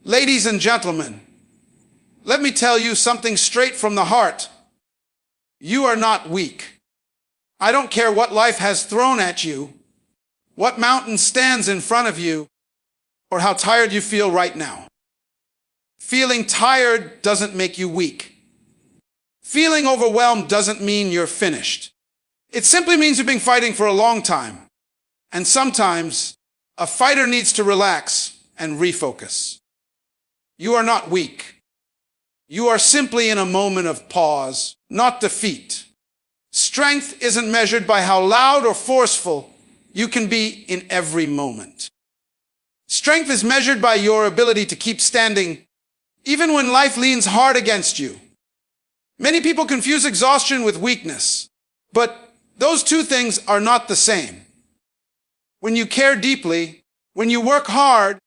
Ladies and gentlemen, let me tell you something straight from the heart. You are not weak. I don't care what life has thrown at you, what mountain stands in front of you, or how tired you feel right now. Feeling tired doesn't make you weak. Feeling overwhelmed doesn't mean you're finished. It simply means you've been fighting for a long time. And sometimes a fighter needs to relax and refocus. You are not weak. You are simply in a moment of pause, not defeat. Strength isn't measured by how loud or forceful you can be in every moment. Strength is measured by your ability to keep standing even when life leans hard against you. Many people confuse exhaustion with weakness, but those two things are not the same. When you care deeply, when you work hard,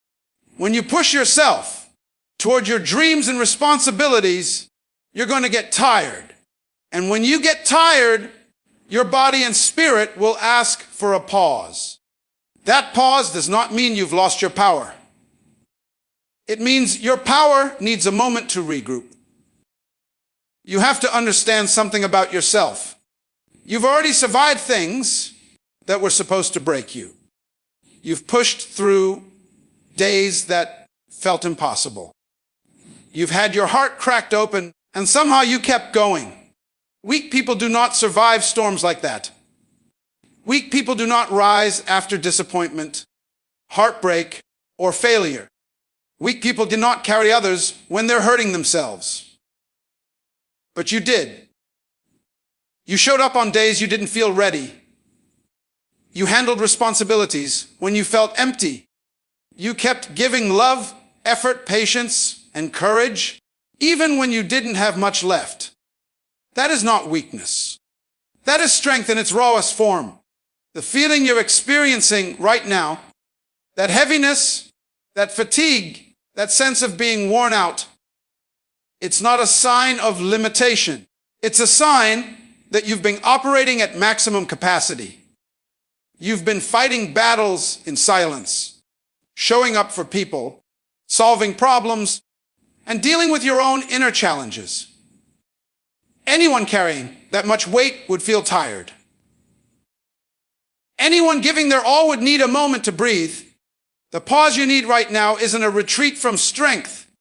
when you push yourself toward your dreams and responsibilities, you're going to get tired. And when you get tired, your body and spirit will ask for a pause. That pause does not mean you've lost your power. It means your power needs a moment to regroup. You have to understand something about yourself. You've already survived things that were supposed to break you. You've pushed through days that felt impossible. You've had your heart cracked open, and somehow you kept going. Weak people do not survive storms like that. Weak people do not rise after disappointment, heartbreak, or failure. Weak people do not carry others when they're hurting themselves. But you did. You showed up on days you didn't feel ready. You handled responsibilities when you felt empty. You kept giving love, effort, patience, and courage, even when you didn't have much left. That is not weakness. That is strength in its rawest form. The feeling you're experiencing right now, that heaviness, that fatigue, that sense of being worn out, it's not a sign of limitation. It's a sign that you've been operating at maximum capacity. You've been fighting battles in silence, showing up for people, solving problems, and dealing with your own inner challenges. Anyone carrying that much weight would feel tired. Anyone giving their all would need a moment to breathe. The pause you need right now isn't a retreat from strength.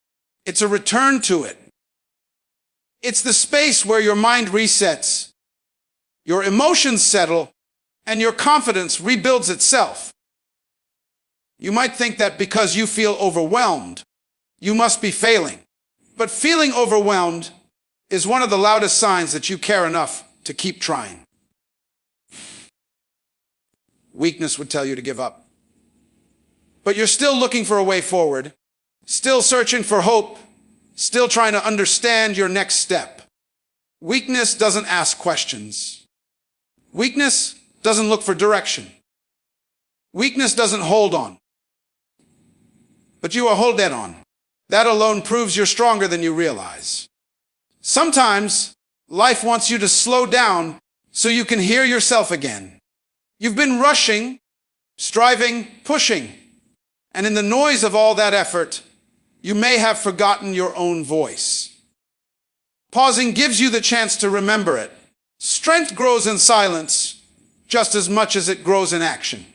It's a return to it. It's the space where your mind resets, your emotions settle, and your confidence rebuilds itself. You might think that because you feel overwhelmed, you must be failing. But feeling overwhelmed is one of the loudest signs that you care enough to keep trying. Weakness would tell you to give up. But you're still looking for a way forward, still searching for hope, still trying to understand your next step. Weakness doesn't ask questions. Weakness doesn't look for direction. Weakness doesn't hold on. But you are holding on. That alone proves you're stronger than you realize. Sometimes life wants you to slow down so you can hear yourself again. You've been rushing, striving, pushing, and in the noise of all that effort, you may have forgotten your own voice. Pausing gives you the chance to remember it. Strength grows in silence just as much as it grows in action.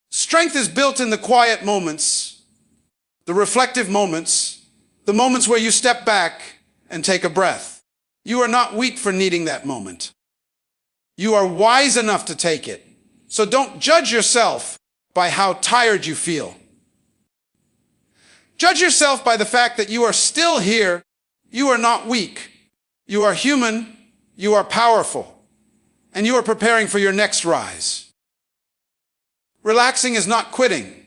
Strength is built in the quiet moments, the reflective moments, the moments where you step back and take a breath. You are not weak for needing that moment. You are wise enough to take it. So don't judge yourself by how tired you feel. Judge yourself by the fact that you are still here. You are not weak. You are human. You are powerful. And you are preparing for your next rise. Relaxing is not quitting.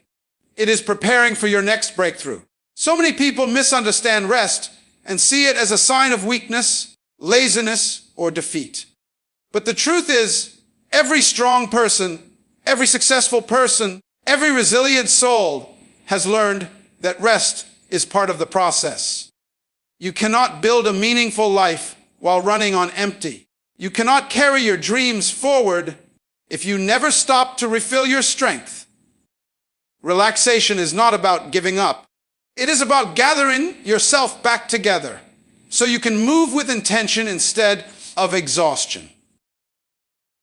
It is preparing for your next breakthrough. So many people misunderstand rest and see it as a sign of weakness, laziness, or defeat. But the truth is, every strong person, every successful person, every resilient soul has learned that rest is part of the process. You cannot build a meaningful life while running on empty. You cannot carry your dreams forward if you never stop to refill your strength. Relaxation is not about giving up. It is about gathering yourself back together so you can move with intention instead of exhaustion.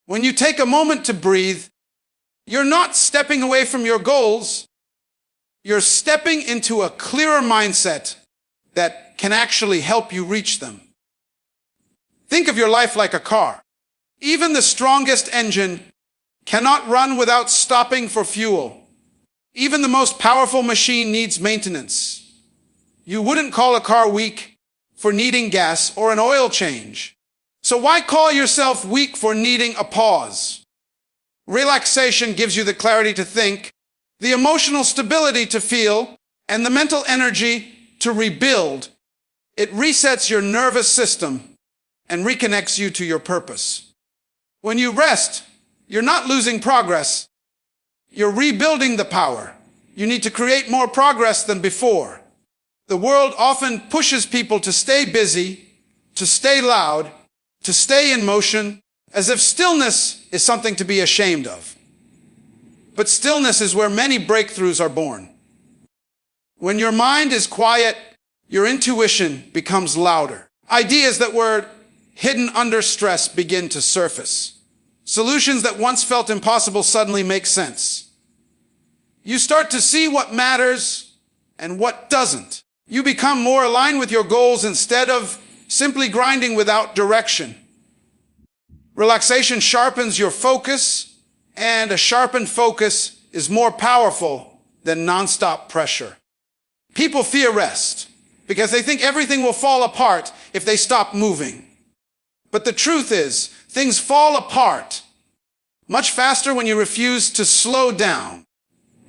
When you take a moment to breathe, you're not stepping away from your goals. You're stepping into a clearer mindset that can actually help you reach them. Think of your life like a car. Even the strongest engine cannot run without stopping for fuel. Even the most powerful machine needs maintenance. You wouldn't call a car weak for needing gas or an oil change. So why call yourself weak for needing a pause? Relaxation gives you the clarity to think, the emotional stability to feel, and the mental energy to rebuild. It resets your nervous system and reconnects you to your purpose. When you rest, you're not losing progress. You're rebuilding the power. You need to create more progress than before. The world often pushes people to stay busy, to stay loud, to stay in motion, as if stillness is something to be ashamed of. But stillness is where many breakthroughs are born. When your mind is quiet, your intuition becomes louder. Ideas that were hidden under stress begin to surface. Solutions that once felt impossible suddenly make sense. You start to see what matters and what doesn't. You become more aligned with your goals instead of simply grinding without direction. Relaxation sharpens your focus, and a sharpened focus is more powerful than nonstop pressure. People fear rest because they think everything will fall apart if they stop moving. But the truth is, things fall apart much faster when you refuse to slow down.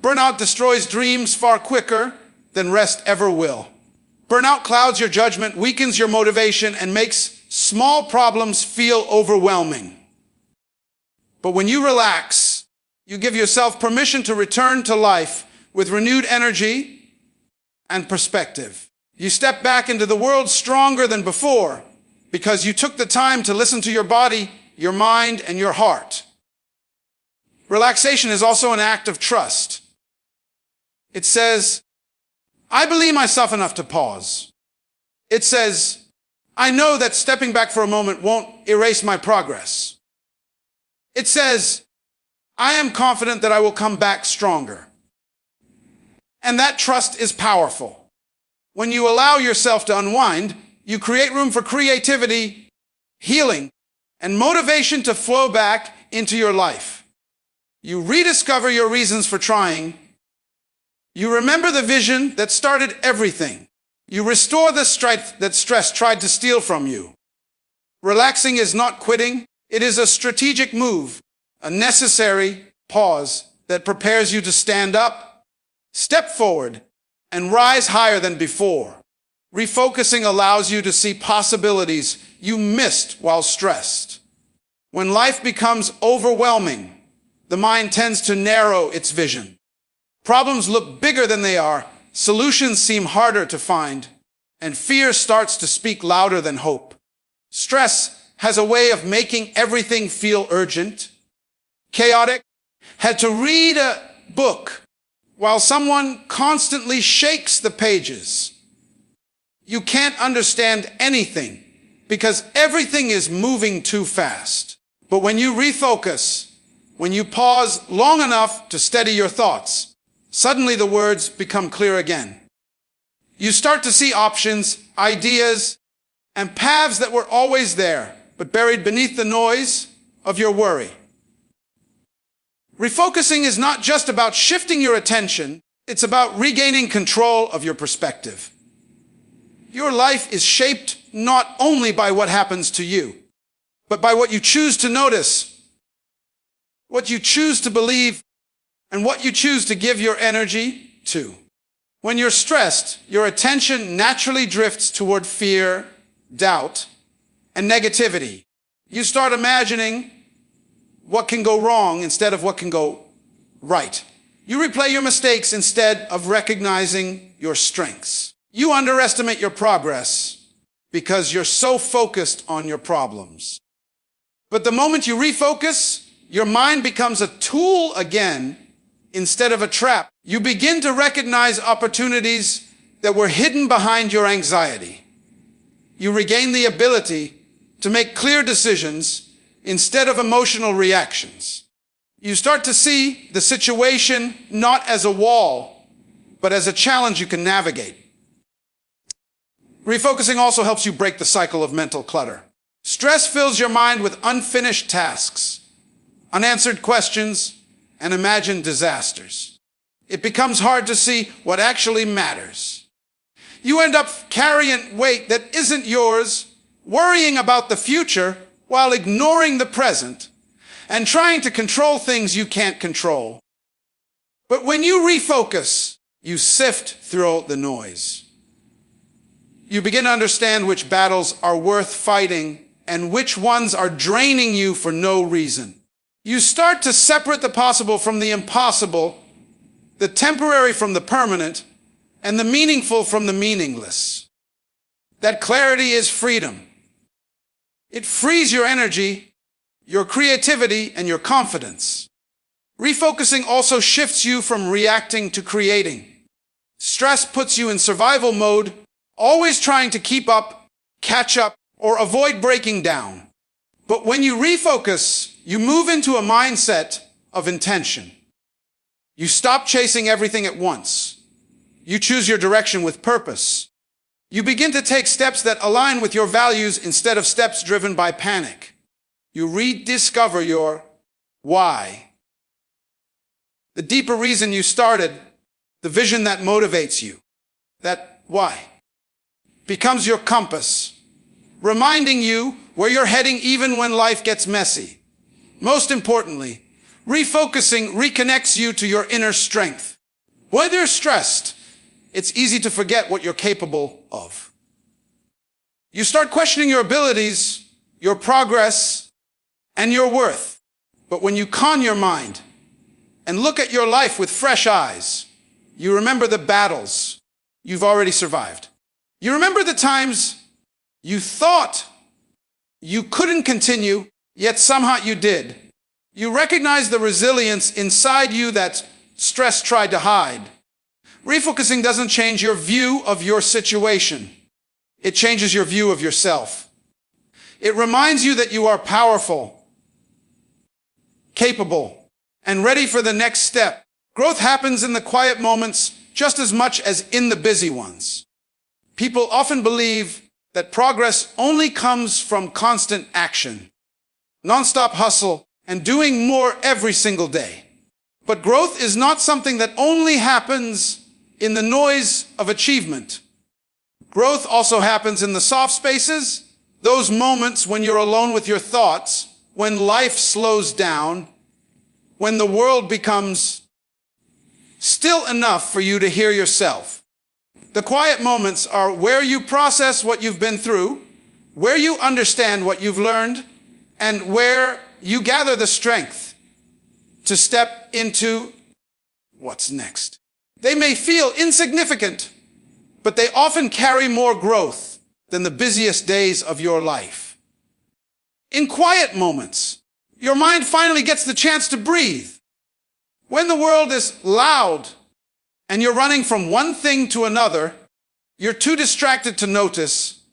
Burnout destroys dreams far quicker than rest ever will. Burnout clouds your judgment, weakens your motivation, and makes small problems feel overwhelming. But when you relax, you give yourself permission to return to life with renewed energy and perspective. You step back into the world stronger than before because you took the time to listen to your body, your mind, and your heart. Relaxation is also an act of trust. It says, I believe myself enough to pause. It says, I know that stepping back for a moment won't erase my progress. It says, I am confident that I will come back stronger. And that trust is powerful. When you allow yourself to unwind, you create room for creativity, healing, and motivation to flow back into your life. You rediscover your reasons for trying. You remember the vision that started everything. You restore the strength that stress tried to steal from you. Relaxing is not quitting. It is a strategic move, a necessary pause that prepares you to stand up, step forward, and rise higher than before. Refocusing allows you to see possibilities you missed while stressed. When life becomes overwhelming, the mind tends to narrow its vision. Problems look bigger than they are, solutions seem harder to find, and fear starts to speak louder than hope. Stress has a way of making everything feel urgent, chaotic. Had to read a book while someone constantly shakes the pages. You can't understand anything because everything is moving too fast. But when you refocus, when you pause long enough to steady your thoughts, suddenly the words become clear again. You start to see options, ideas, and paths that were always there, but buried beneath the noise of your worry. Refocusing is not just about shifting your attention, it's about regaining control of your perspective. Your life is shaped not only by what happens to you, but by what you choose to notice, what you choose to believe, and what you choose to give your energy to. When you're stressed, your attention naturally drifts toward fear, doubt, and negativity. You start imagining what can go wrong instead of what can go right. You replay your mistakes instead of recognizing your strengths. You underestimate your progress because you're so focused on your problems. But the moment you refocus, your mind becomes a tool again instead of a trap. You begin to recognize opportunities that were hidden behind your anxiety. You regain the ability to make clear decisions instead of emotional reactions. You start to see the situation not as a wall, but as a challenge you can navigate. Refocusing also helps you break the cycle of mental clutter. Stress fills your mind with unfinished tasks, unanswered questions, and imagined disasters. It becomes hard to see what actually matters. You end up carrying weight that isn't yours, worrying about the future while ignoring the present, and trying to control things you can't control. But when you refocus, you sift through the noise. You begin to understand which battles are worth fighting and which ones are draining you for no reason. You start to separate the possible from the impossible, the temporary from the permanent, and the meaningful from the meaningless. That clarity is freedom. It frees your energy, your creativity, and your confidence. Refocusing also shifts you from reacting to creating. Stress puts you in survival mode, always trying to keep up, catch up, or avoid breaking down. But when you refocus, you move into a mindset of intention. You stop chasing everything at once. You choose your direction with purpose. You begin to take steps that align with your values instead of steps driven by panic. You rediscover your why. The deeper reason you started, the vision that motivates you, that why, becomes your compass, reminding you where you're heading even when life gets messy. Most importantly, refocusing reconnects you to your inner strength. When you're stressed, it's easy to forget what you're capable of. You start questioning your abilities, your progress, and your worth. But when you calm your mind and look at your life with fresh eyes, you remember the battles you've already survived. You remember the times you thought you couldn't continue, yet somehow you did. You recognize the resilience inside you that stress tried to hide. Refocusing doesn't change your view of your situation. It changes your view of yourself. It reminds you that you are powerful, capable, and ready for the next step. Growth happens in the quiet moments just as much as in the busy ones. People often believe that progress only comes from constant action, nonstop hustle, and doing more every single day. But growth is not something that only happens in the noise of achievement. Growth also happens in the soft spaces, those moments when you're alone with your thoughts, when life slows down, when the world becomes still enough for you to hear yourself. The quiet moments are where you process what you've been through, where you understand what you've learned, and where you gather the strength to step into what's next. They may feel insignificant, but they often carry more growth than the busiest days of your life. In quiet moments, your mind finally gets the chance to breathe. When the world is loud and you're running from one thing to another, you're too distracted to notice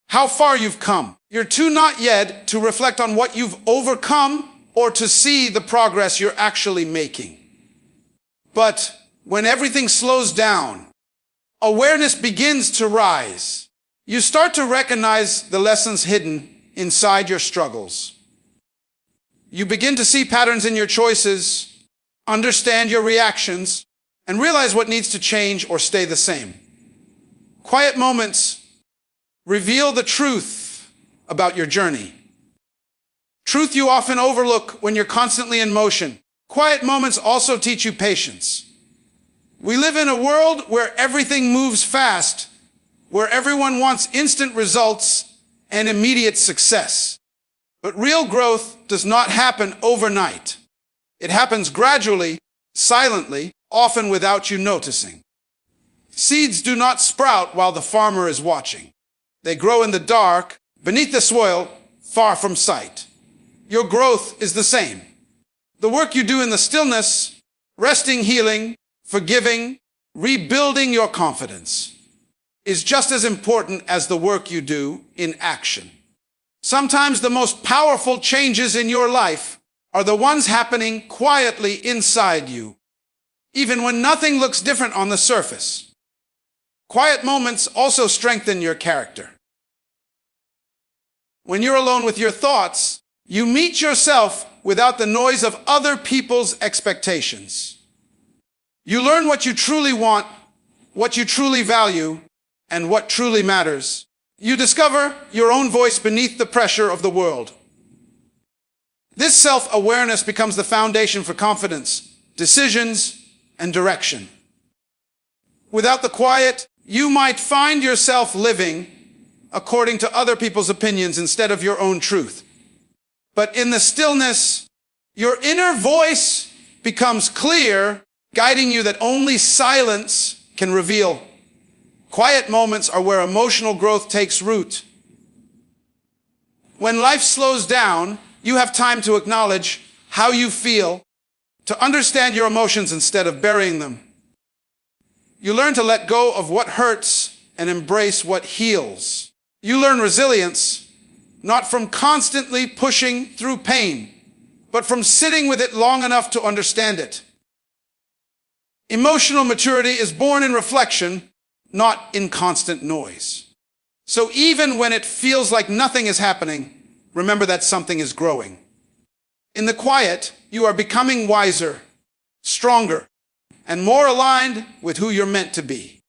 how far you've come. You're too not yet to reflect on what you've overcome or to see the progress you're actually making. But when everything slows down, awareness begins to rise. You start to recognize the lessons hidden inside your struggles. You begin to see patterns in your choices, understand your reactions, and realize what needs to change or stay the same. Quiet moments reveal the truth about your journey. Truth you often overlook when you're constantly in motion. Quiet moments also teach you patience. We live in a world where everything moves fast, where everyone wants instant results and immediate success. But real growth does not happen overnight. It happens gradually, silently, often without you noticing. Seeds do not sprout while the farmer is watching. They grow in the dark, beneath the soil, far from sight. Your growth is the same. The work you do in the stillness, resting, healing, forgiving, rebuilding your confidence. is just as important as the work you do in action. Sometimes the most powerful changes in your life are the ones happening quietly inside you, even when nothing looks different on the surface. Quiet moments also strengthen your character. When you're alone with your thoughts, you meet yourself without the noise of other people's expectations. You learn what you truly want, what you truly value, and what truly matters. You discover your own voice beneath the pressure of the world. This self-awareness becomes the foundation for confidence, decisions, and direction. Without the quiet, you might find yourself living according to other people's opinions instead of your own truth. But in the stillness, your inner voice becomes clear, guiding you that only silence can reveal. Quiet moments are where emotional growth takes root. When life slows down, you have time to acknowledge how you feel, to understand your emotions instead of burying them. You learn to let go of what hurts and embrace what heals. You learn resilience, not from constantly pushing through pain, but from sitting with it long enough to understand it. Emotional maturity is born in reflection, not in constant noise. So even when it feels like nothing is happening, remember that something is growing. In the quiet, you are becoming wiser, stronger, and more aligned with who you're meant to be.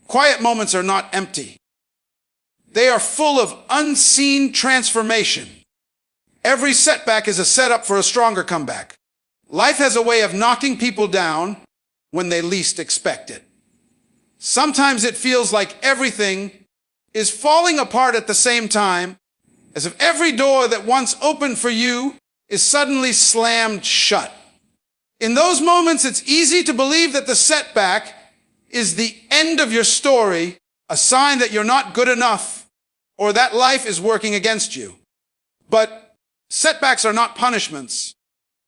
Quiet moments are not empty. They are full of unseen transformation. Every setback is a setup for a stronger comeback. Life has a way of knocking people down when they least expect it. Sometimes it feels like everything is falling apart at the same time, as if every door that once opened for you is suddenly slammed shut. In those moments, it's easy to believe that the setback is the end of your story, a sign that you're not good enough, or that life is working against you. But setbacks are not punishments.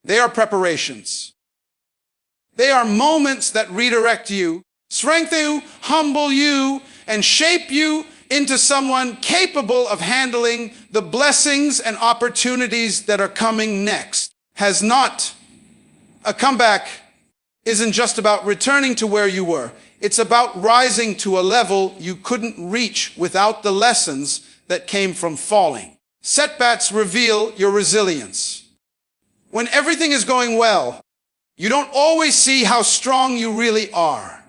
They are preparations. They are moments that redirect you, strengthen you, humble you, and shape you into someone capable of handling the blessings and opportunities that are coming next. A comeback isn't just about returning to where you were. It's about rising to a level you couldn't reach without the lessons that came from falling. Setbacks reveal your resilience. When everything is going well, you don't always see how strong you really are.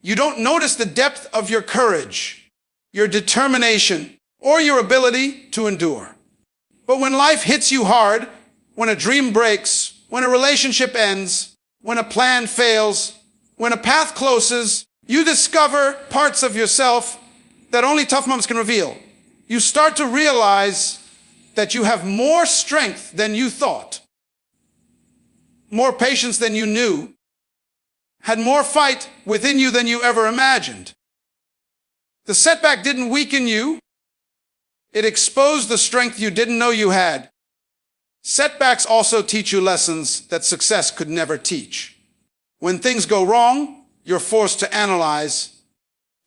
You don't notice the depth of your courage, your determination, or your ability to endure. But when life hits you hard, when a dream breaks, when a relationship ends, when a plan fails, when a path closes, you discover parts of yourself that only tough moments can reveal. You start to realize that you have more strength than you thought, more patience than you knew, had more fight within you than you ever imagined. The setback didn't weaken you. It exposed the strength you didn't know you had. Setbacks also teach you lessons that success could never teach. When things go wrong, you're forced to analyze,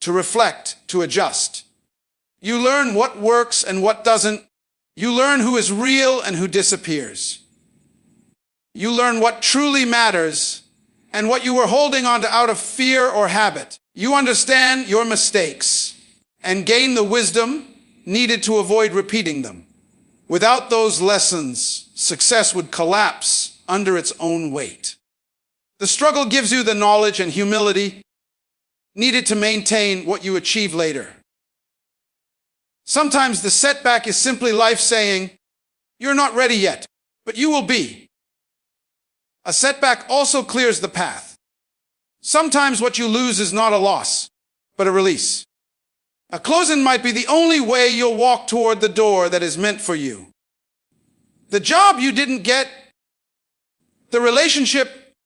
to reflect, to adjust. You learn what works and what doesn't. You learn who is real and who disappears. You learn what truly matters and what you were holding on to out of fear or habit. You understand your mistakes and gain the wisdom needed to avoid repeating them. Without those lessons, success would collapse under its own weight. The struggle gives you the knowledge and humility needed to maintain what you achieve later. Sometimes the setback is simply life saying, "You're not ready yet, but you will be." A setback also clears the path. Sometimes what you lose is not a loss, but a release. A closing might be the only way you'll walk toward the door that is meant for you. The job you didn't get, the relationship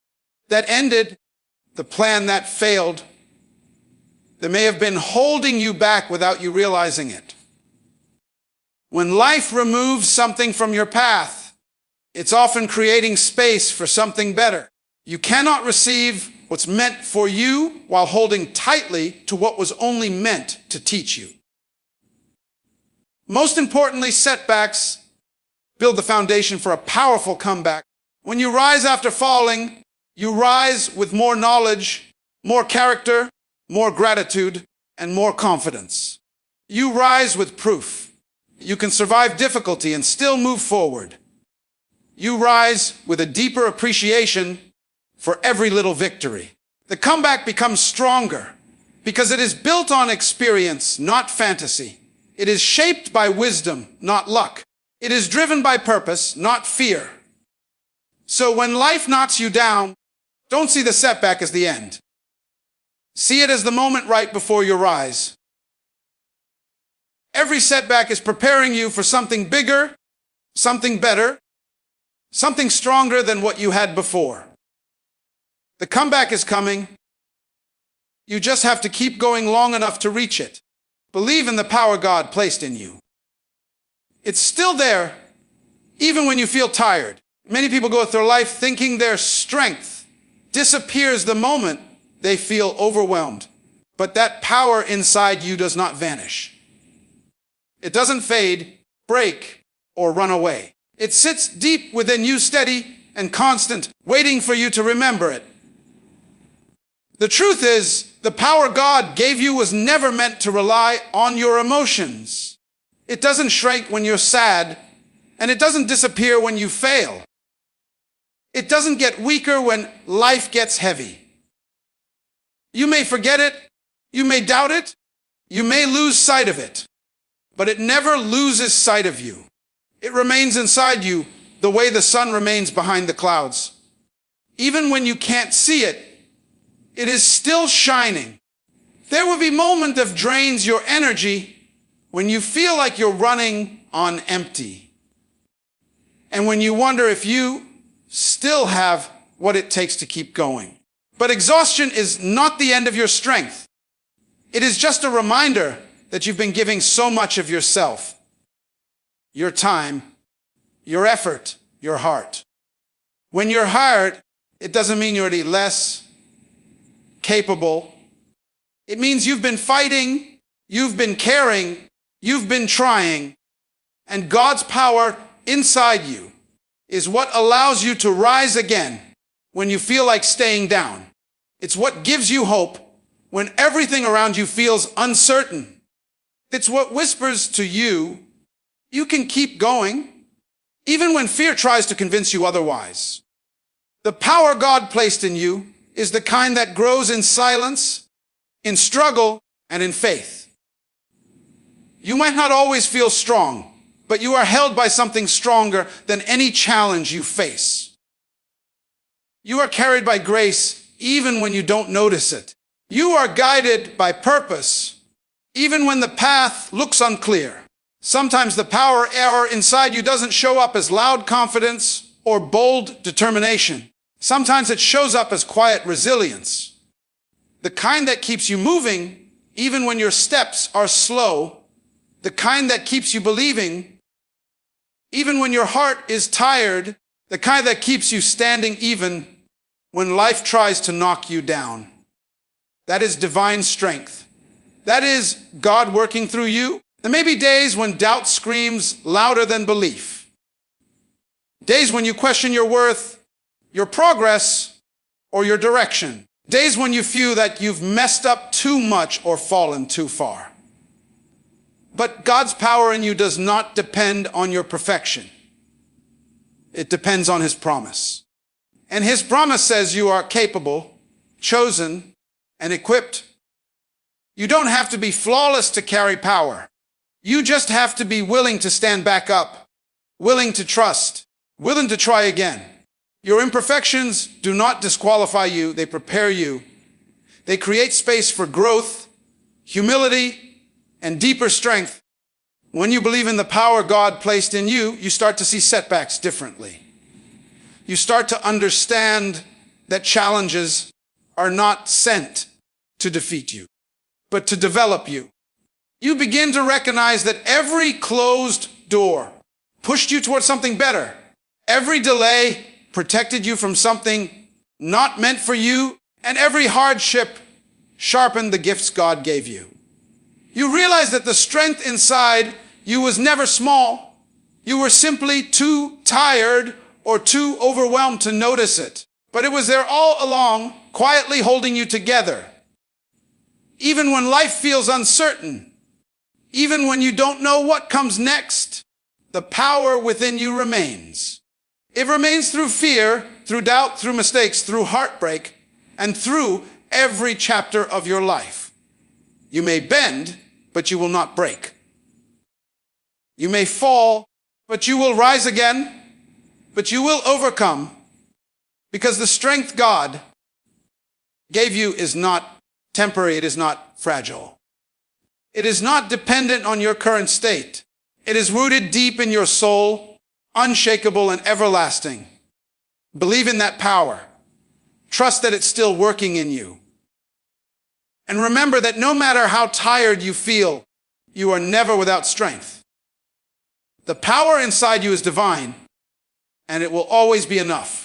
that ended, the plan that failed, they may have been holding you back without you realizing it. When life removes something from your path, it's often creating space for something better. You cannot receive what's meant for you while holding tightly to what was only meant to teach you. Most importantly, setbacks build the foundation for a powerful comeback. When you rise after falling, you rise with more knowledge, more character, more gratitude, and more confidence. You rise with proof. You can survive difficulty and still move forward. You rise with a deeper appreciation for every little victory. The comeback becomes stronger because it is built on experience, not fantasy. It is shaped by wisdom, not luck. It is driven by purpose, not fear. So when life knocks you down, don't see the setback as the end. See it as the moment right before your rise. Every setback is preparing you for something bigger, something better, something stronger than what you had before. The comeback is coming. You just have to keep going long enough to reach it. Believe in the power God placed in you. It's still there, even when you feel tired. Many people go through life thinking their strength disappears the moment they feel overwhelmed. But that power inside you does not vanish. It doesn't fade, break, or run away. It sits deep within you, steady and constant, waiting for you to remember it. The truth is, the power God gave you was never meant to rely on your emotions. It doesn't shrink when you're sad, and it doesn't disappear when you fail. It doesn't get weaker when life gets heavy. You may forget it, you may doubt it, you may lose sight of it, but it never loses sight of you. It remains inside you the way the sun remains behind the clouds. Even when you can't see it, it is still shining. There will be moments that drains your energy when you feel like you're running on empty. And when you wonder if you still have what it takes to keep going. But exhaustion is not the end of your strength. It is just a reminder that you've been giving so much of yourself, your time, your effort, your heart. When you're hired, it doesn't mean you're any less capable. It means you've been fighting, you've been caring, you've been trying, and God's power inside you is what allows you to rise again when you feel like staying down. It's what gives you hope when everything around you feels uncertain. It's what whispers to you, you can keep going, even when fear tries to convince you otherwise. The power God placed in you is the kind that grows in silence, in struggle, and in faith. You might not always feel strong, but you are held by something stronger than any challenge you face. You are carried by grace even when you don't notice it. You are guided by purpose even when the path looks unclear. Sometimes the power inside you doesn't show up as loud confidence or bold determination. Sometimes it shows up as quiet resilience. The kind that keeps you moving even when your steps are slow. The kind that keeps you believing even when your heart is tired. The kind that keeps you standing even when life tries to knock you down. That is divine strength. That is God working through you. There may be days when doubt screams louder than belief. Days when you question your worth, your progress, or your direction. Days when you feel that you've messed up too much or fallen too far. But God's power in you does not depend on your perfection. It depends on His promise. And His promise says you are capable, chosen, and equipped. You don't have to be flawless to carry power. You just have to be willing to stand back up, willing to trust, willing to try again. Your imperfections do not disqualify you, they prepare you. They create space for growth, humility, and deeper strength. When you believe in the power God placed in you, you start to see setbacks differently. You start to understand that challenges are not sent to defeat you, but to develop you. You begin to recognize that every closed door pushed you towards something better. Every delay protected you from something not meant for you, And every hardship sharpened the gifts God gave you. You realize that the strength inside you was never small. You were simply too tired or too overwhelmed to notice it. But it was there all along, quietly holding you together. Even when life feels uncertain, even when you don't know what comes next, the power within you remains. It remains through fear, through doubt, through mistakes, through heartbreak, and through every chapter of your life. You may bend, but you will not break. You may fall, but you will rise again, but you will overcome, because the strength God gave you is not temporary, it is not fragile. It is not dependent on your current state. It is rooted deep in your soul, unshakable and everlasting. Believe in that power. Trust that it's still working in you. And remember that no matter how tired you feel, you are never without strength. The power inside you is divine, and it will always be enough.